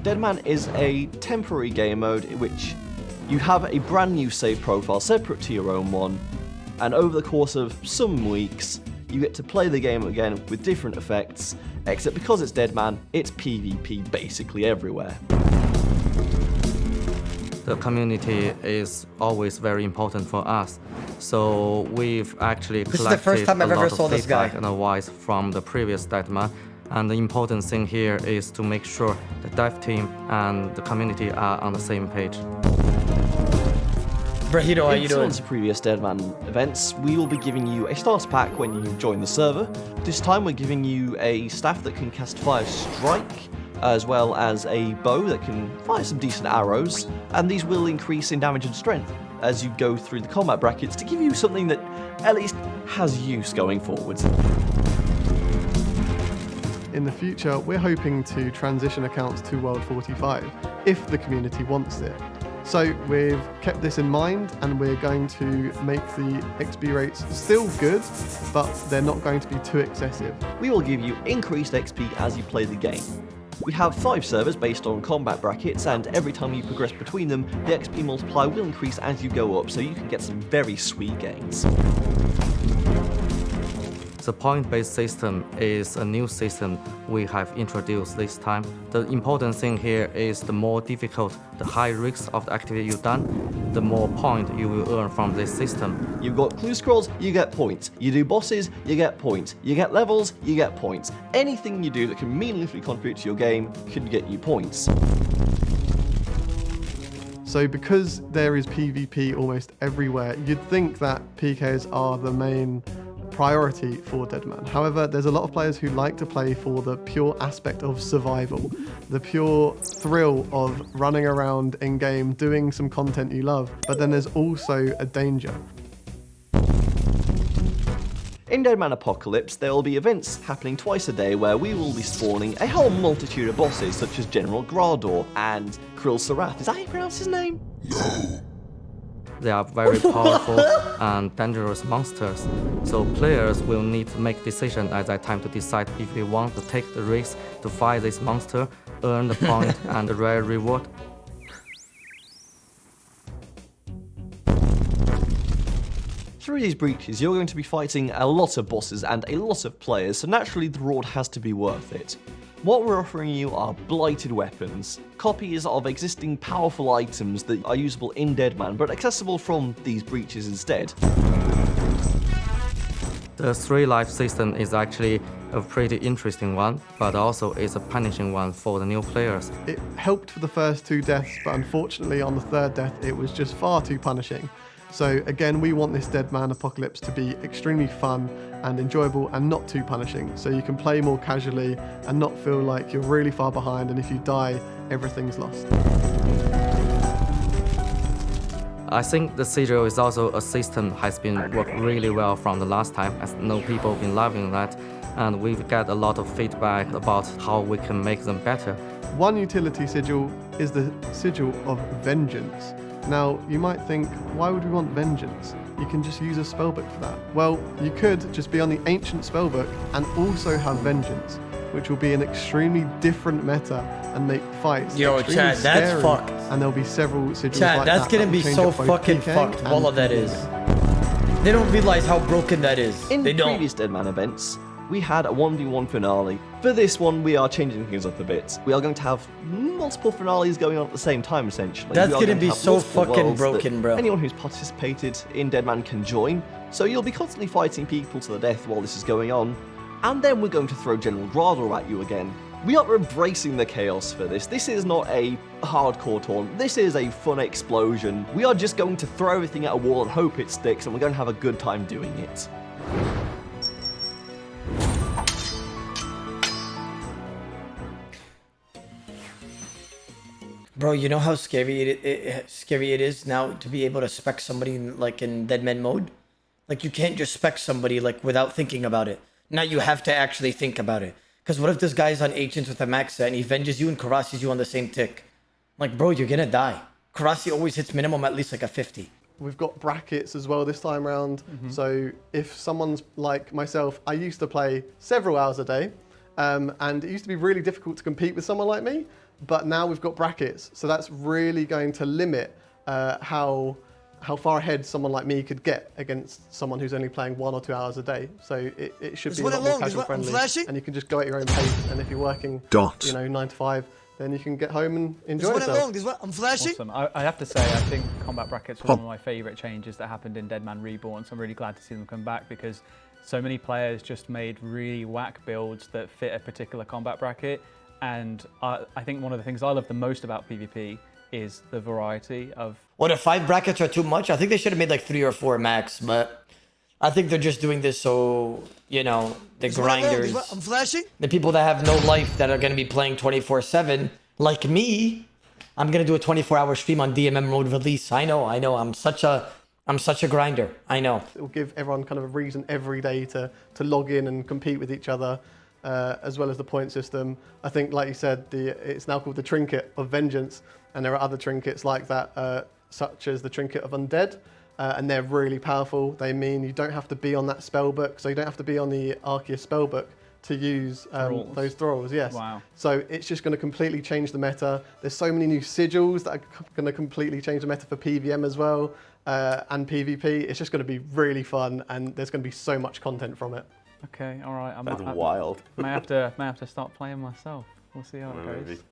Deadman is a temporary game mode in which you have a brand new save profile separate to your own one, and over the course of some weeks, you get to play the game again with different effects, except because it's Deadman, it's PvP basically everywhere. The community is always very important for us, so we've actually This is the first time I've ever saw this guy. And advice from the previous Deadman, and the important thing here is to make sure the dev team and the community are on the same page. Brahito, how you doing? In previous Deadman events, we will be giving you a starter pack when you join the server. This time we're giving you a staff that can cast Fire Strike, as well as a bow that can fire some decent arrows, and these will increase in damage and strength as you go through the combat brackets to give you something that at least has use going forwards. In the future, we're hoping to transition accounts to World 45, if the community wants it. So we've kept this in mind, and we're going to make the XP rates still good, but they're not going to be too excessive. We will give you increased XP as you play the game. We have 5 servers based on combat brackets, and every time you progress between them, the XP multiplier will increase as you go up, so you can get some very sweet gains. The point-based system is a new system we have introduced this time. The important thing here is the more difficult, the high risk of the activity you've done, the more point you will earn from this system. You've got clue scrolls, you get points. You do bosses, you get points. You get levels, you get points. Anything you do that can meaningfully contribute to your game can get you points. So because there is PvP almost everywhere, you'd think that PKs are the main priority for Deadman. However, there's a lot of players who like to play for the pure aspect of survival, the pure thrill of running around in game, doing some content you love, but then there's also a danger. In Deadman Apocalypse, there will be events happening twice a day where we will be spawning a whole multitude of bosses such as General Grador and Krill Sarath. Is that how you pronounce his name? They are very powerful and dangerous monsters, so players will need to make decisions at that time to decide if they want to take the risk to fight this monster, earn the point and the rare reward. Through these breaches, you're going to be fighting a lot of bosses and a lot of players, so naturally the reward has to be worth it. What we're offering you are blighted weapons, copies of existing powerful items that are usable in Deadman, but accessible from these breaches instead. The 3-life system is actually a pretty interesting one, but also is a punishing one for the new players. It helped for the first 2 deaths, but unfortunately on the 3rd death it was just far too punishing. So again, we want this Deadman Apocalypse to be extremely fun and enjoyable and not too punishing, so you can play more casually and not feel like you're really far behind, and if you die, everything's lost. I think the Sigils is also a system has been worked really well from the last time, as know people have been loving that, and we've got a lot of feedback about how we can make them better. One utility sigil is the Sigil of Vengeance. Now, you might think, why would we want Vengeance? You can just use a spellbook for that. Well, you could just be on the ancient spellbook and also have Vengeance, which will be an extremely different meta and make fights extremely Chad, that's scary, fucked. and there'll be several sigils Chad, like that's that gonna will be change so up both fucking PK fucked, and all of that PvP. is. They don't realize how broken that is. In They don't. previous Deadman events, we had a 1v1 finale. For this one, we are changing things up a bit. We are going to have multiple finales going on at the same time, essentially. That's We are gonna going to be have so multiple fucking worlds that broken, bro. Anyone who's participated in Deadman can join. So you'll be constantly fighting people to the death while this is going on. And then we're going to throw General Grador at you again. We are embracing the chaos for this. This is not a hardcore taunt. This is a fun explosion. We are just going to throw everything at a wall and hope it sticks, and we're going to have a good time doing it. Bro, you know how scary it is now to be able to spec somebody in Deadman mode? Like, you can't just spec somebody without thinking about it. Now you have to actually think about it. Because what if this guy's on Ancients with a max set and he venges you and Karasi's you on the same tick? Like, bro, you're gonna die. Karasi always hits minimum at least a 50. We've got brackets as well this time round. So if someone's like myself, I used to play several hours a day, And it used to be really difficult to compete with someone like me, but now we've got brackets. So that's really going to limit how far ahead someone like me could get against someone who's only playing 1 or 2 hours a day. So it should be a lot more casual friendly, and you can just go at your own pace. And if you're working, 9 to 5, then you can get home and enjoy yourself. I'm flashing. Awesome. I have to say, I think combat brackets were one of my favourite changes that happened in Dead Man Reborn, so I'm really glad to see them come back, because so many players just made really whack builds that fit a particular combat bracket. And I think one of the things I love the most about PvP is the variety of... What, if 5 brackets are too much? I think they should have made like 3 or 4 max, but I think they're just doing this so, the grinders, I'm flashing. the people that have no life that are going to be playing 24/7, like me, I'm going to do a 24-hour stream on DMM mode release. I know, I'm such a grinder. I know. It will give everyone kind of a reason every day to log in and compete with each other, as well as the point system. I think, like you said, it's now called the Trinket of Vengeance, and there are other trinkets like that, such as the Trinket of Undead, and they're really powerful. They mean you don't have to be on that spell book, so you don't have to be on the Arceus spell book to use those thralls. Yes. Wow. So it's just going to completely change the meta. There's so many new sigils that are going to completely change the meta for PVM as well, and PvP. It's just going to be really fun, and there's going to be so much content from it. Okay, all right. That's wild. May have to start playing myself. We'll see how it goes.